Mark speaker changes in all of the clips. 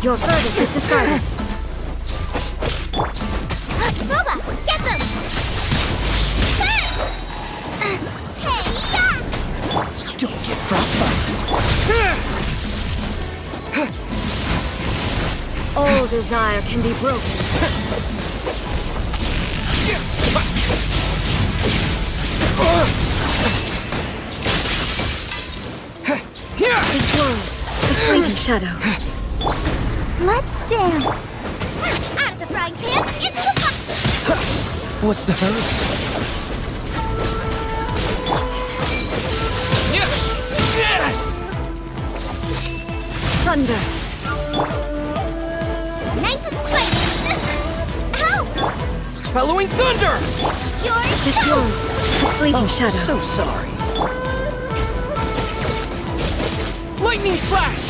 Speaker 1: Your verdict is decided.
Speaker 2: Booba, get them! Hey-ya!
Speaker 3: Don't get frostbite.
Speaker 1: All desire can be broken. This world, the fleeting shadow.
Speaker 2: Let's dance! Out of the frying pan, into the pot!
Speaker 3: What's the hurry?
Speaker 1: Thunder.
Speaker 2: Nice and spicy! Help!
Speaker 3: Bellowing thunder!
Speaker 1: This
Speaker 2: You're
Speaker 1: world, the fleeting shadow.
Speaker 3: So sorry. Lightning flash!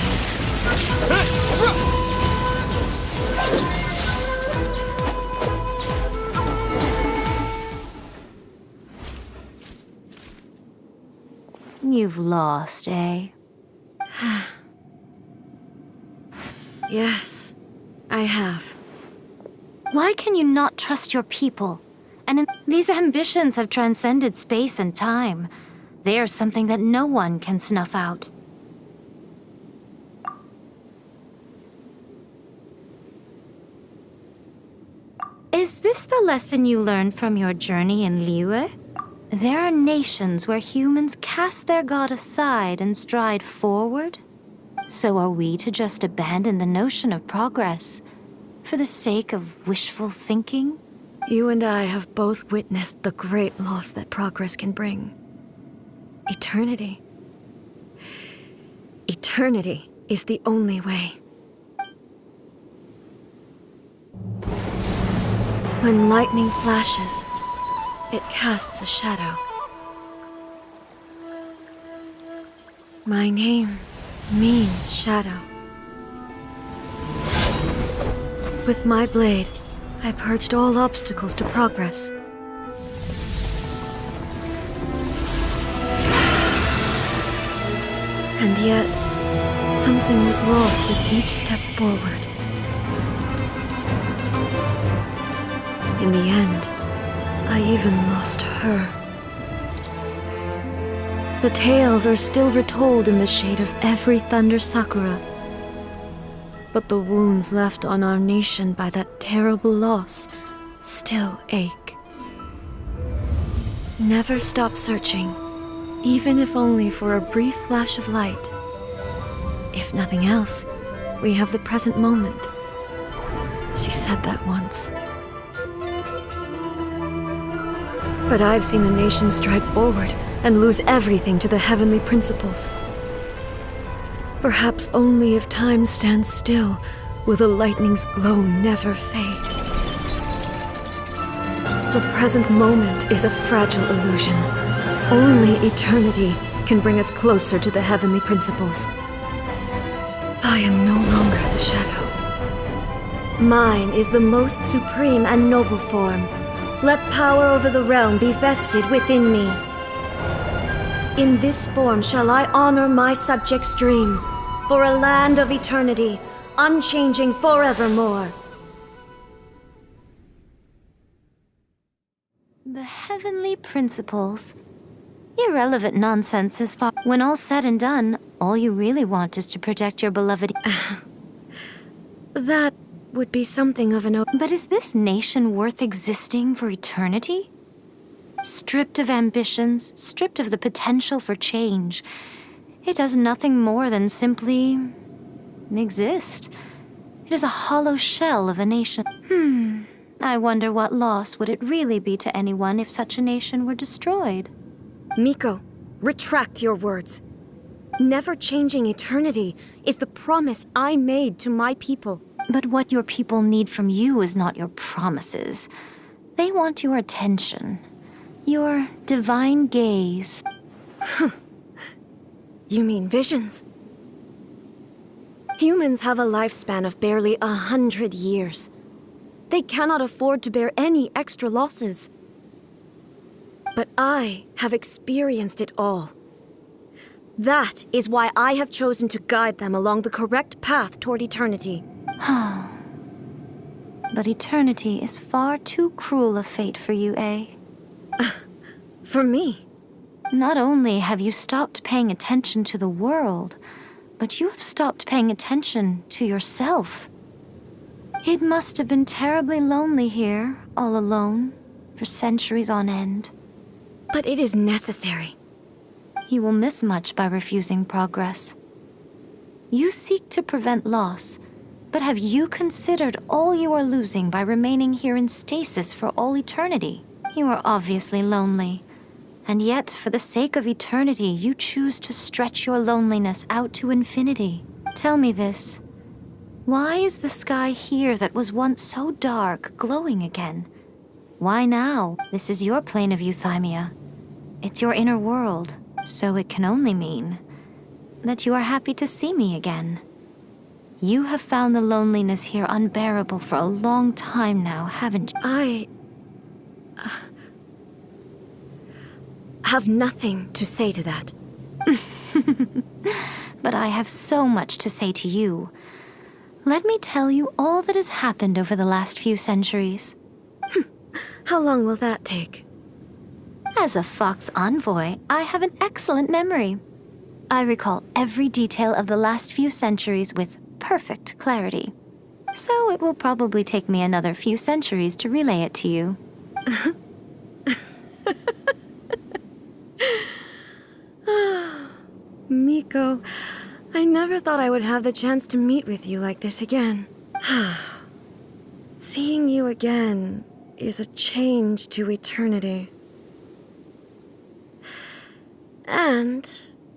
Speaker 2: You've lost, eh?
Speaker 1: Yes, I have.
Speaker 2: Why can you not trust your people? These ambitions have transcended space and time. They are something that no one can snuff out. Is this the lesson you learned from your journey in Liyue? There are nations where humans cast their god aside and stride forward. So are we to just abandon the notion of progress for the sake of wishful thinking?
Speaker 1: You and I have both witnessed the great loss that progress can bring. Eternity. Eternity is the only way. When lightning flashes, it casts a shadow. My name means shadow. With my blade, I purged all obstacles to progress. And yet, something was lost with each step forward. In the end, I even lost her. The tales are still retold in the shade of every thunder sakura. But the wounds left on our nation by that terrible loss still ache. Never stop searching, even if only for a brief flash of light. If nothing else, we have the present moment. She said that once. But I've seen a nation stride forward and lose everything to the heavenly principles. Perhaps only if time stands still will the lightning's glow never fade. The present moment is a fragile illusion. Only eternity can bring us closer to the heavenly principles. I am no longer the shadow. Mine is the most supreme and noble form. Let power over the realm be vested within me. In this form shall I honor my subjects' dream, for a land of eternity, unchanging forevermore.
Speaker 2: The heavenly principles. Irrelevant nonsense as far. When all's said and done, all you really want is to protect your beloved.
Speaker 1: That would be something of an
Speaker 2: But is this nation worth existing for eternity? Stripped of ambitions, stripped of the potential for change, it does nothing more than simply exist. It is a hollow shell of a nation. I wonder what loss would it really be to anyone if such a nation were destroyed.
Speaker 1: Miko, retract your words. Never changing eternity is the promise I made to my people.
Speaker 2: But what your people need from you is not your promises. They want your attention. Your divine gaze.
Speaker 1: You mean visions? Humans have a lifespan of barely 100 years. They cannot afford to bear any extra losses. But I have experienced it all. That is why I have chosen to guide them along the correct path toward eternity.
Speaker 2: But eternity is far too cruel a fate for you, eh?
Speaker 1: For me?
Speaker 2: Not only have you stopped paying attention to the world, but you have stopped paying attention to yourself. It must have been terribly lonely here, all alone, for centuries on end.
Speaker 1: But it is necessary.
Speaker 2: You will miss much by refusing progress. You seek to prevent loss, but have you considered all you are losing by remaining here in stasis for all eternity? You are obviously lonely, and yet for the sake of eternity, you choose to stretch your loneliness out to infinity. Tell me this. Why is the sky here that was once so dark glowing again? Why now? This is your plane of euthymia. It's your inner world, so it can only mean that you are happy to see me again. You have found the loneliness here unbearable for a long time now, haven't you?
Speaker 1: I have nothing to say to that.
Speaker 2: But I have so much to say to you. Let me tell you all that has happened over the last few centuries.
Speaker 1: How long will that take?
Speaker 2: As a Fox envoy, I have an excellent memory. I recall every detail of the last few centuries with perfect clarity. So it will probably take me another few centuries to relay it to you.
Speaker 1: Miko, I never thought I would have the chance to meet with you like this again. Seeing you again is a change to eternity. And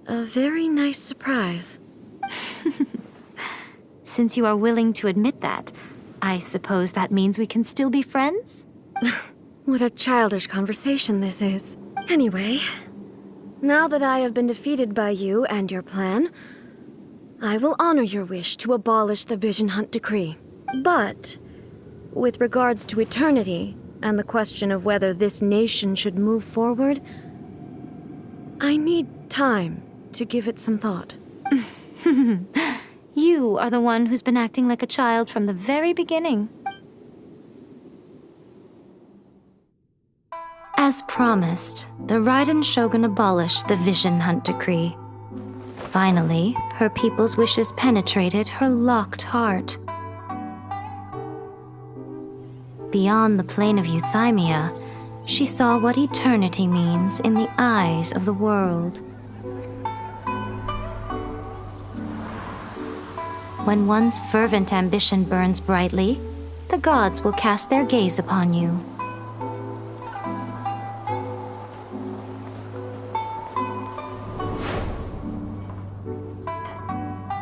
Speaker 1: a very nice surprise.
Speaker 2: Since you are willing to admit that, I suppose that means we can still be friends?
Speaker 1: What a childish conversation this is. Anyway, now that I have been defeated by you and your plan, I will honor your wish to abolish the Vision Hunt Decree. But, with regards to eternity and the question of whether this nation should move forward, I need time to give it some thought.
Speaker 2: You are the one who's been acting like a child from the very beginning. As promised, the Raiden Shogun abolished the Vision Hunt Decree. Finally, her people's wishes penetrated her locked heart. Beyond the plane of euthymia, she saw what eternity means in the eyes of the world. When one's fervent ambition burns brightly, the gods will cast their gaze upon you.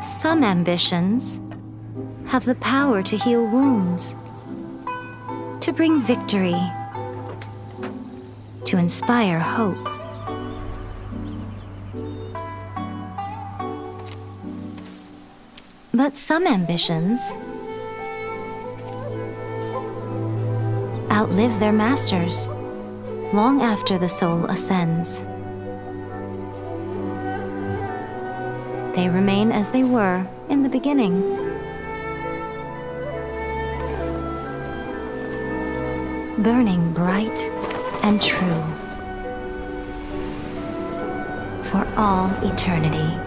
Speaker 2: Some ambitions have the power to heal wounds, to bring victory, to inspire hope. But some ambitions outlive their masters long after the soul ascends. They remain as they were in the beginning. Burning bright and true for all eternity.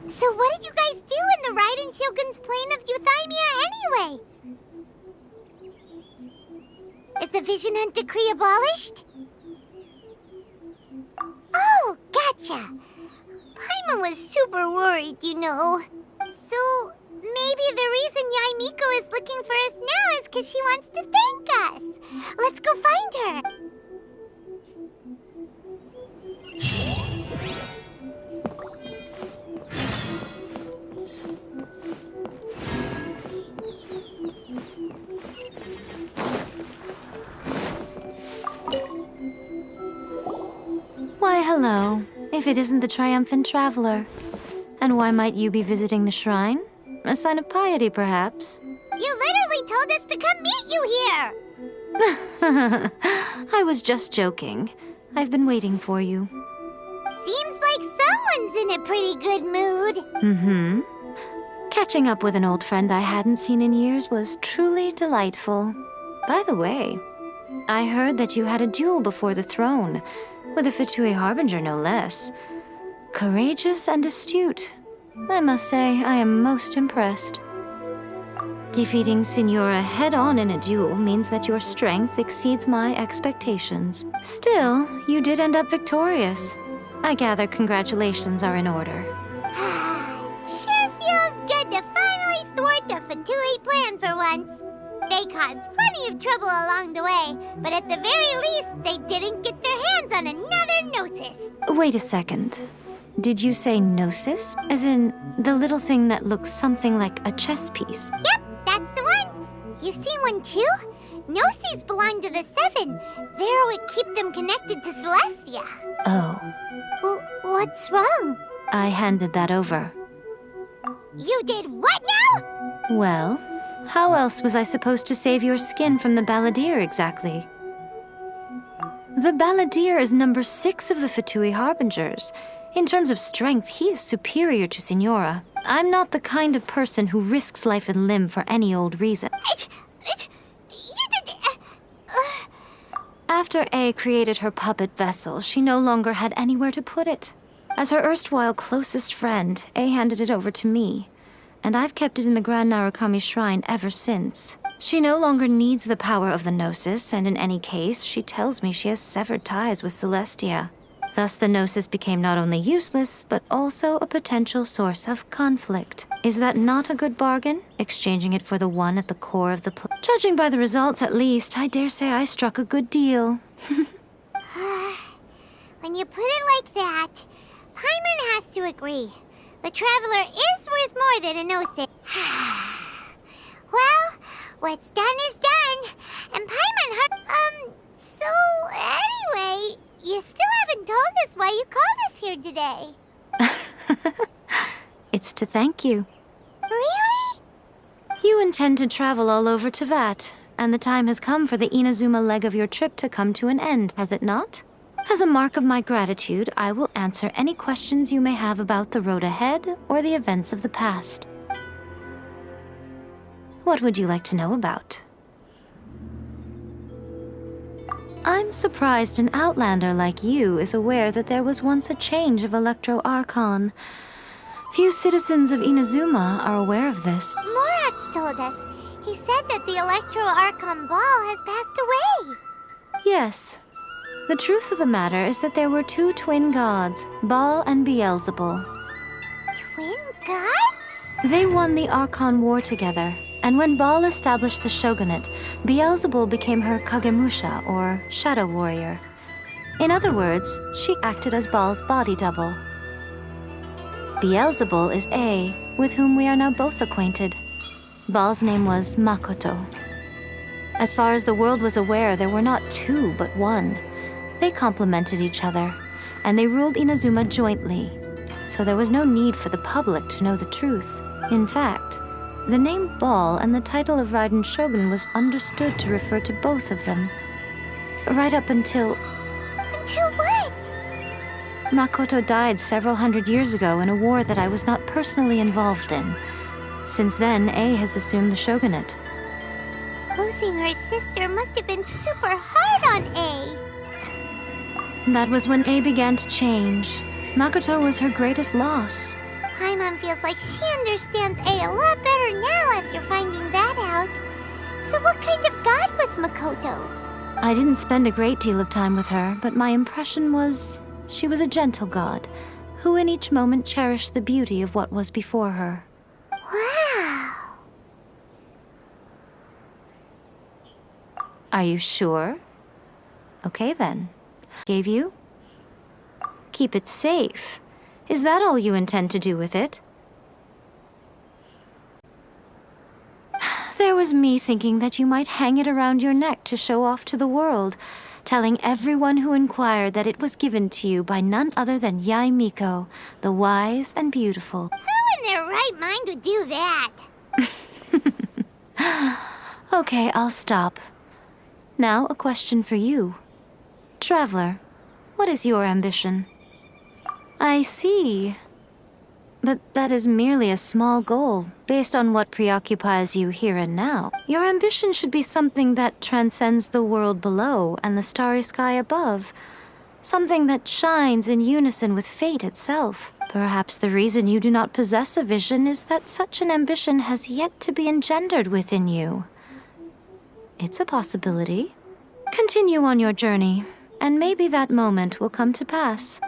Speaker 4: So what did you guys do in the Raiden Shogun's plane of euthymia anyway? Is the Vision Hunt Decree abolished? Oh, gotcha. Paimon was super worried, you know. So maybe the reason Yai Miko is looking for us now is because she wants to thank us. Let's go find her.
Speaker 2: Hello, if it isn't the triumphant traveler. And why might you be visiting the shrine? A sign of piety, perhaps?
Speaker 4: You literally told us to come meet you here!
Speaker 2: I was just joking. I've been waiting for you.
Speaker 4: Seems like someone's in a pretty good mood.
Speaker 2: Mm-hmm. Catching up with an old friend I hadn't seen in years was truly delightful. By the way, I heard that you had a duel before the throne, with a Fatui Harbinger no less. Courageous and astute. I must say, I am most impressed. Defeating Signora head-on in a duel means that your strength exceeds my expectations. Still, you did end up victorious. I gather congratulations are in order.
Speaker 4: Sure feels good to finally thwart the Fatui plan for once. They caused plenty of trouble along the way, but at the very least, they didn't get their hands on another Gnosis.
Speaker 2: Wait a second. Did you say Gnosis? As in, the little thing that looks something like a chess piece?
Speaker 4: Yep, that's the one. You've seen one too? Gnosis belong to the Seven. They're what keep them connected to Celestia.
Speaker 2: Oh,
Speaker 4: What's wrong?
Speaker 2: I handed that over.
Speaker 4: You did what now?
Speaker 2: Well, how else was I supposed to save your skin from the Balladeer exactly? The Balladeer is number 6 of the Fatui Harbingers. In terms of strength, he is superior to Signora. I'm not the kind of person who risks life and limb for any old reason.
Speaker 4: You did...
Speaker 2: After A created her puppet vessel, she no longer had anywhere to put it. As her erstwhile closest friend, A handed it over to me, and I've kept it in the Grand Narukami Shrine ever since. She no longer needs the power of the Gnosis, and in any case, she tells me she has severed ties with Celestia. Thus, the Gnosis became not only useless, but also a potential source of conflict. Is that not a good bargain, exchanging it for the one at the core of the Judging by the results, at least, I dare say I struck a good deal.
Speaker 4: When you put it like that, Paimon has to agree. The Traveler is worth more than a Gnosis. Well, what's done is done. And Paimon so anyway, you still haven't told us why you called us here today.
Speaker 2: It's to thank you.
Speaker 4: Really?
Speaker 2: You intend to travel all over Teyvat, and the time has come for the Inazuma leg of your trip to come to an end, has it not? As a mark of my gratitude, I will answer any questions you may have about the road ahead or the events of the past. What would you like to know about? I'm surprised an outlander like you is aware that there was once a change of Electro Archon. Few citizens of Inazuma are aware of this.
Speaker 4: Morat's told us. He said that the Electro Archon Ball has passed away.
Speaker 2: Yes. The truth of the matter is that there were 2 twin gods, Baal and Beelzebul.
Speaker 4: Twin gods?
Speaker 2: They won the Archon War together, and when Baal established the shogunate, Beelzebul became her Kagemusha, or shadow warrior. In other words, she acted as Baal's body double. Beelzebul is A, with whom we are now both acquainted. Baal's name was Makoto. As far as the world was aware, there were not 2, but 1. They complemented each other, and they ruled Inazuma jointly, so there was no need for the public to know the truth. In fact, the name Baal and the title of Raiden Shogun was understood to refer to both of them. Right up until...
Speaker 4: Until what?
Speaker 2: Makoto died several hundred years ago in a war that I was not personally involved in. Since then, A has assumed the shogunate.
Speaker 4: Losing her sister must have been super hard on A.
Speaker 2: That was when A began to change. Makoto was her greatest loss.
Speaker 4: Paimon feels like she understands A a lot better now after finding that out. So what kind of god was Makoto?
Speaker 2: I didn't spend a great deal of time with her, but my impression was she was a gentle god, who in each moment cherished the beauty of what was before her.
Speaker 4: Wow.
Speaker 2: Are you sure? Okay then. Gave you? Keep it safe. Is that all you intend to do with it? There was me thinking that you might hang it around your neck to show off to the world, telling everyone who inquired that it was given to you by none other than Yai Miko, the wise and beautiful.
Speaker 4: Who in their right mind would do that?
Speaker 2: Okay, I'll stop. Now, a question for you. Traveler, what is your ambition? I see. But that is merely a small goal, based on what preoccupies you here and now. Your ambition should be something that transcends the world below and the starry sky above. Something that shines in unison with fate itself. Perhaps the reason you do not possess a vision is that such an ambition has yet to be engendered within you. It's a possibility. Continue on your journey, and maybe that moment will come to pass.